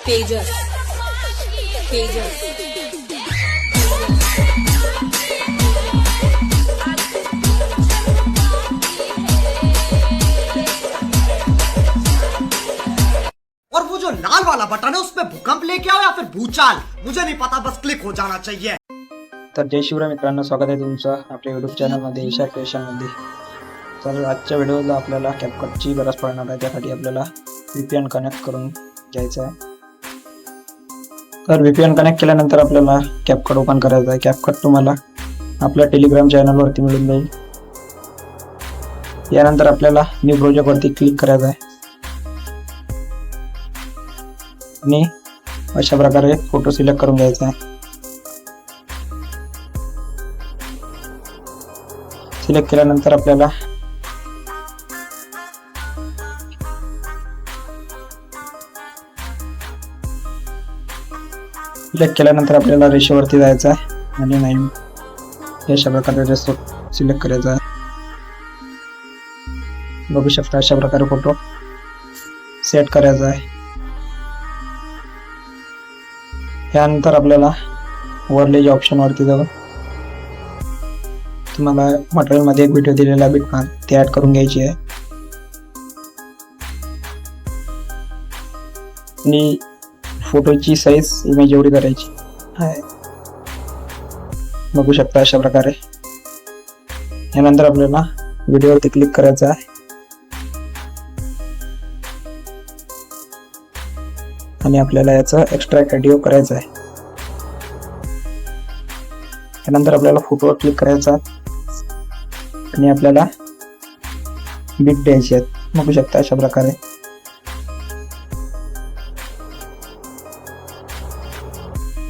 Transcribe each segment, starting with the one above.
तेजस तेजस और वो जो लाल वाला बटन है उसमें भूकंप लेके आओ या फिर भूचाल, मुझे नहीं पता, बस क्लिक हो जाना चाहिए। तर जय शिवराय मित्रांनो, स्वागत आहे तुमचं आपल्या यूट्यूब चॅनलमध्ये ईशा क्रिएशनमध्ये। तर आजच्या व्हिडिओला आपल्याला कॅपकटची गरज पडणार आहे, त्यासाठी आपल्याला VPN कनेक्ट करून घ्यायचं आहे। तर VPN कनेक्ट केल्यानंतर आपल्याला कॅपकट ओपन करायचं आहे। कॅपकट तुम्हाला आपल्या टेलिग्राम चॅनलवरती मिळून जाईल। यानंतर आपल्याला न्यू प्रोजेक्टवरती क्लिक करायचं आहे आणि अशा प्रकारे फोटो सिलेक्ट करून घ्यायचा आहे। सिलेक्ट केल्यानंतर आपल्याला रेशोवरती जायचं आहे आणि नाही अशा प्रकारे रेशो सिलेक्ट करायचा आहे। बघू शकता अशा प्रकारे फोटो सेट करायचा आहे। त्यानंतर आपल्याला ओव्हरलेज ऑप्शन वरती जाऊन तुम्हाला मटेरियल मध्ये एक व्हिडिओ दिलेला बिटमार्क ते ऍड करून घ्यायची आहे आणि फोटोची साईज इमेज एवढी करायची आहे। बघू शकता अशा प्रकारे। यानंतर आपल्याला व्हिडिओवरती क्लिक करायचं आहे आणि आपल्याला याचा एक्स्ट्रॅक्ट ऑडिओ करायचा आहे। त्यानंतर आपल्याला फोटोवर क्लिक करायचा आणि आपल्याला बीट द्यायची आहेत। बघू शकता अशा प्रकारे।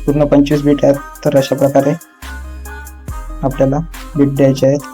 पूर्ण 25 बीट आहेत, तर अशा प्रकारे आपल्याला बीट द्यायचे आहेत।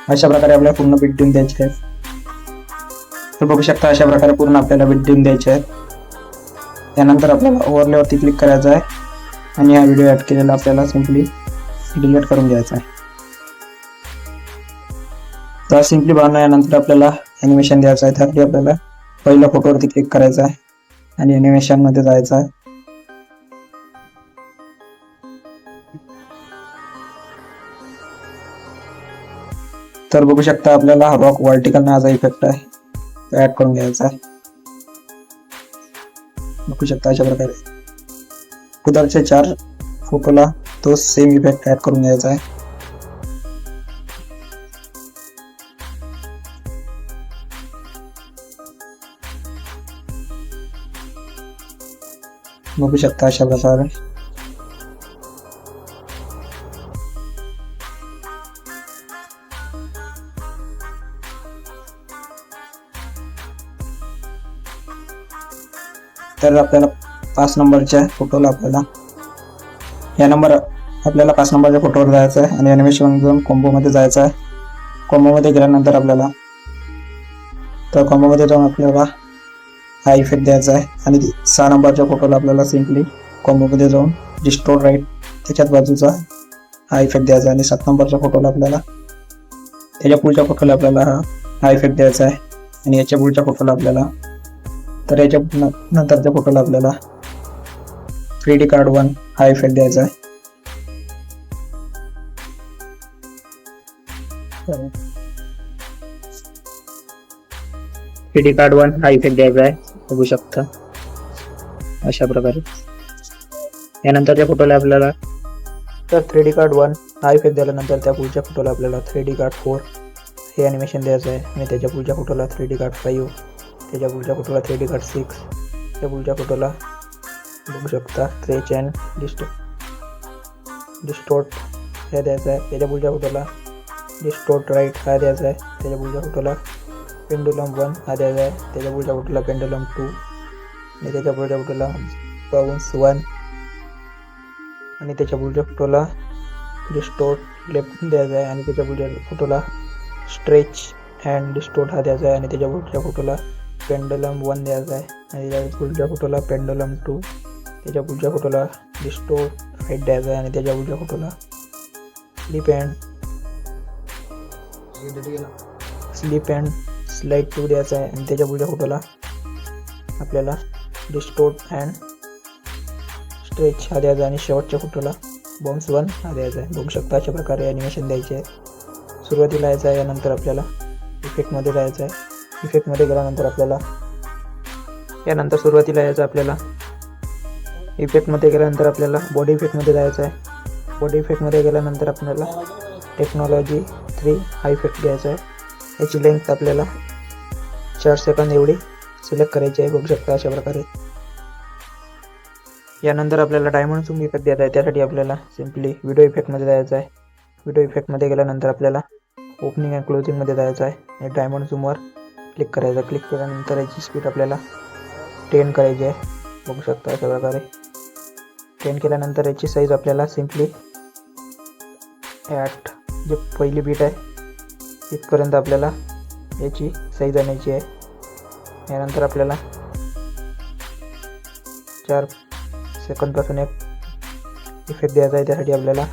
अशा प्रकारे आपल्याला पूर्ण बीट देऊन द्यायचे आहे। तर बघू शकता अशा प्रकारे पूर्ण आपल्याला बीट देऊन द्यायचे आहे। त्यानंतर आपल्याला ओव्हरले वरती क्लिक करायचं आहे आणि हा व्हिडिओ ऍड केलेला आपल्याला सिंपली डिलीट करून घ्यायचा आहे। तर सिंपली बनवल्यानंतर आपल्याला ॲनिमेशन द्यायचं आहे। त्यासाठी आपल्याला पहिल्या फोटोवरती क्लिक करायचं आहे आणि ॲनिमेशन मध्ये जायचं आहे। तर बघू शकता आपल्याला रॉक वर्टिकल नावाचा इफेक्ट आहे, तो ऍड करून घ्यायचा आहे। बघू शकता अशा प्रकारे उधरच्या 4 फोटोला तो सेम इफेक्ट ऍड करून घ्यायचा आहे। बघू शकता अशा प्रकारे। तर आपल्याला 5 नंबरच्या फोटोला आपल्याला आपल्याला 5 नंबरच्या फोटोवर जायचं आहे आणि ॲनिमेशन जाऊन कॉम्बो मध्ये जायचं आहे। कॉम्बो मध्ये गेल्यानंतर आपल्याला हा इफेक्ट द्यायचा आहे आणि 6 नंबरच्या फोटोला आपल्याला सिंपली कॉम्बो मध्ये जाऊन डिस्टोर्ट राईट त्याच्यात बाजूचा हा इफेक्ट द्यायचा आणि 7 नंबरच्या फोटोला आपल्याला त्याच्या पुढच्या फोटोला आपल्याला हा इफेक्ट द्यायचा आहे आणि याच्या पुढच्या फोटोला आपल्याला तर याच्या नंतरच्या फोटोला आपल्याला 3D कार्ड 1 हा इफेक्ट द्यायचा आहे। 3D कार्ड 1 हा इफेक्ट द्यायचा आहे, बघू शकता अशा प्रकारे। यानंतरच्या फोटोला आपल्याला तर 3D कार्ड 1 हा इफेक्ट दिल्यानंतर त्या पुढच्या फोटोला आपल्याला 3D कार्ड 4 हे ॲनिमेशन द्यायचं आहे आणि त्याच्या पुढच्या फोटोला 3D कार्ड 5, त्याच्या पुढच्या फोटोला 3D कार्ड 6, त्या पुढच्या फोटोला बघू शकता स्ट्रेच अँड डिस्टोर्ट हे द्यायचं आहे. त्याच्या पुढच्या फोटोला डिस्टोर्ट राईट हा द्यायचा आहे. त्याच्या पुढच्या फोटोला पेंडुलम 1 हा द्यायचा आहे. त्याच्या पुढच्या फोटोला पेंडुलम 2 आणि त्याच्या पुढच्या फोटोला बाउन्स 1 आणि त्याच्या पुढच्या फोटोला डिस्टोर्ट लेफ्ट द्यायचा आहे आणि त्याच्या पुढच्या फोटोला स्ट्रेच अँड डिस्टोर्ट हा द्यायचा आहे आणि त्याच्या पुढच्या फोटोला पेंडुलम 1 द्यायचा आहे आणि त्याच्या पुढच्या फोटोला पेंडुलम 2, त्याच्या पुढच्या फोटोला डिस्टोर्ट राईट द्यायचा आहे आणि त्याच्या पुढच्या फोटोला स्लीप अँड स्लाइड 2 द्यायचा आहे आणि त्याच्या पुढच्या फोटोला आपल्याला डिस्टोर्ट अँड स्ट्रेच हा द्यायचा आणि शेवटच्या फोटोला बाउन्स 1 हा द्यायचा आहे. बघू शकता अशा प्रकारे ॲनिमेशन द्यायचे आहे. सुरुवातीला यायचं आहे, यानंतर आपल्याला इफेक्टमध्ये जायचं आहे. इफेक्टमध्ये गेल्यानंतर आपल्याला यानंतर सुरुवातीला यायचं आपल्याला इफेक्टमध्ये गेल्यानंतर आपल्याला बॉडी इफेक्टमध्ये जायचं आहे. बॉडी इफेक्टमध्ये गेल्यानंतर आपल्याला टेक्नॉलॉजी 3 हा इफेक्ट द्यायचा आहे. याची लेंथ आपल्याला 4 सेकंद एवढी सिलेक्ट करायची आहे. बघू शकता अशा प्रकारे. यानंतर आपल्याला डायमंड झूम इफेक्ट द्यायचा आहे. त्यासाठी आपल्याला सिम्पली व्हिडिओ इफेक्टमध्ये जायचं आहे. व्हिडिओ इफेक्टमध्ये गेल्यानंतर आपल्याला ओपनिंग अँड क्लोजिंगमध्ये जायचं आहे आणि डायमंड झूमवर क्लिक करायचं आहे. क्लिक केल्यानंतर याची स्पीड आपल्याला 10 करायची आहे. बघू शकता अशा प्रकारे. 10 केल्यानंतर याची साईज आपल्याला सिम्पली 8 जे पहिली बीट आहे तिथपर्यंत आपल्याला याची साईज आणायची आहे. यानंतर आपल्याला 4 सेकंदपासून एक इफेक्ट द्यायचा आहे. त्यासाठी आपल्याला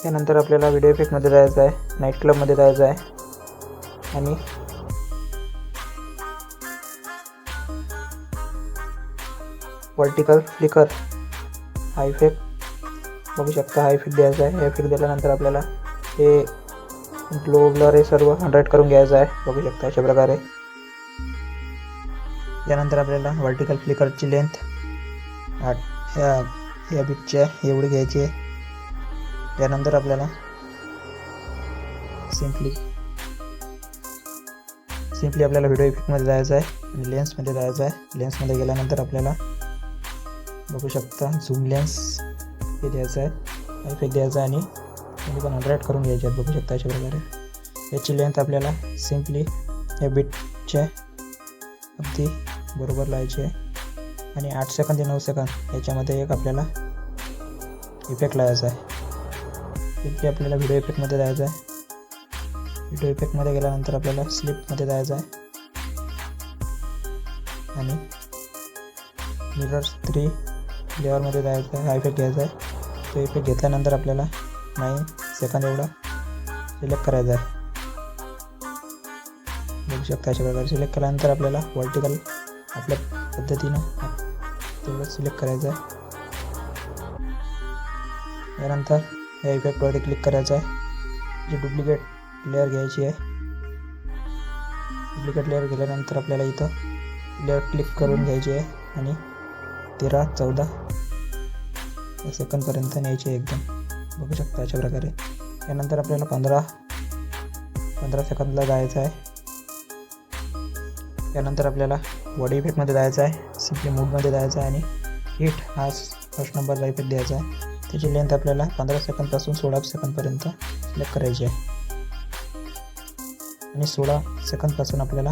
त्यानंतर आपल्याला व्हिडिओ इफेक्टमध्ये जायचं आहे, नाईट क्लबमध्ये जायचं आहे आणि वर्टिकल फ्लिकर हा इफेक्ट बघू शकता. हा इफेक्ट द्यायचा आहे. हा इफेक्ट दिल्यानंतर आपल्याला हे ग्लो ब्लर हे सर्व 100 करून घ्यायचं आहे. बघू शकता अशा प्रकारे. त्यानंतर आपल्याला वर्टिकल फ्लिकरची लेंथ या बीटच्या एवढी घ्यायची आहे. त्यानंतर आपल्याला सिम्पली आपल्याला व्हिडिओ इफेक्टमध्ये जायचं आहे आणि लेन्समध्ये जायचं आहे. लेन्समध्ये गेल्यानंतर आपल्याला बघू शकता झूम लेन्स हे द्यायचं आहे, इफेक्ट द्यायचा आणि पण 100 करून घ्यायचे आहेत. बघू शकता अशा प्रकारे. याची लेंथ आपल्याला सिम्पली या बीटच्या अगदी बरोबर लावायची आहे आणि 8 सेकंद ते 9 सेकंद याच्यामध्ये एक आपल्याला इफेक्ट लावायचा आहे. इथे आपल्याला व्हिडिओ इफेक्टमध्ये जायचं आहे. व्हिडिओ इफेक्टमध्ये गेल्यानंतर आपल्याला स्लिपमध्ये जायचं आहे आणि मिरर्स 3 लेअरमध्ये जायचं आहे. हा इफेक्ट घ्यायचा आहे. तो इफेक्ट घेतल्यानंतर आपल्याला 9 सेकंद एवढा सिलेक्ट करायचा आहे. बघू शकता अशा प्रकारे. सिलेक्ट केल्यानंतर आपल्याला वर्टिकल आपल्या पद्धतीनं तेवढं सिलेक्ट करायचं आहे. यानंतर या इफेक्टवरती क्लिक करायचं आहे. जी डुप्लिकेट लेअर घ्यायची आहे. डुप्लिकेट लेअर गेल्यानंतर आपल्याला इथं लेअर क्लिक करून घ्यायची आहे आणि 13-14 सेकंदपर्यंत न्यायची आहे एकदम. बघू शकता अशा प्रकारे. यानंतर आपल्याला 15 सेकंदला जायचं आहे. त्यानंतर आपल्याला बॉडी इफेक्टमध्ये जायचं आहे. सिम्पली मूडमध्ये जायचं आहे आणि हिट हा फर्स्ट नंबरला इफेक्ट द्यायचा आहे. त्याची लेंथ आपल्याला 15 सेकंदपासून 16 सेकंदपर्यंत सिलेक्ट करायची आहे आणि 16 सेकंदपासून आपल्याला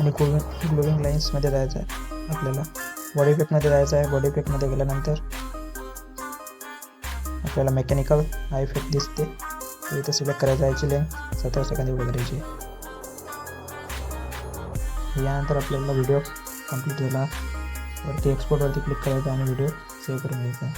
आणि ग्लोविंग लाईन्समध्ये जायचं आहे. आपल्याला बॉडी इफेक्टमध्ये जायचं आहे. बॉडी इफेक्टमध्ये गेल्यानंतर आपल्याला मेकॅनिकल हा इफेक्ट दिसते तो इथं सिलेक्ट करायचा आहे. याची लेंथ 17 सेकंद एवढी करायची आहे. यानंतर आपल्याला व्हिडिओ कंप्लीट झाला वरती एक्सपोर्टवरती क्लिक करायचं आणि व्हिडिओ सेव्ह करून घ्यायचा आहे.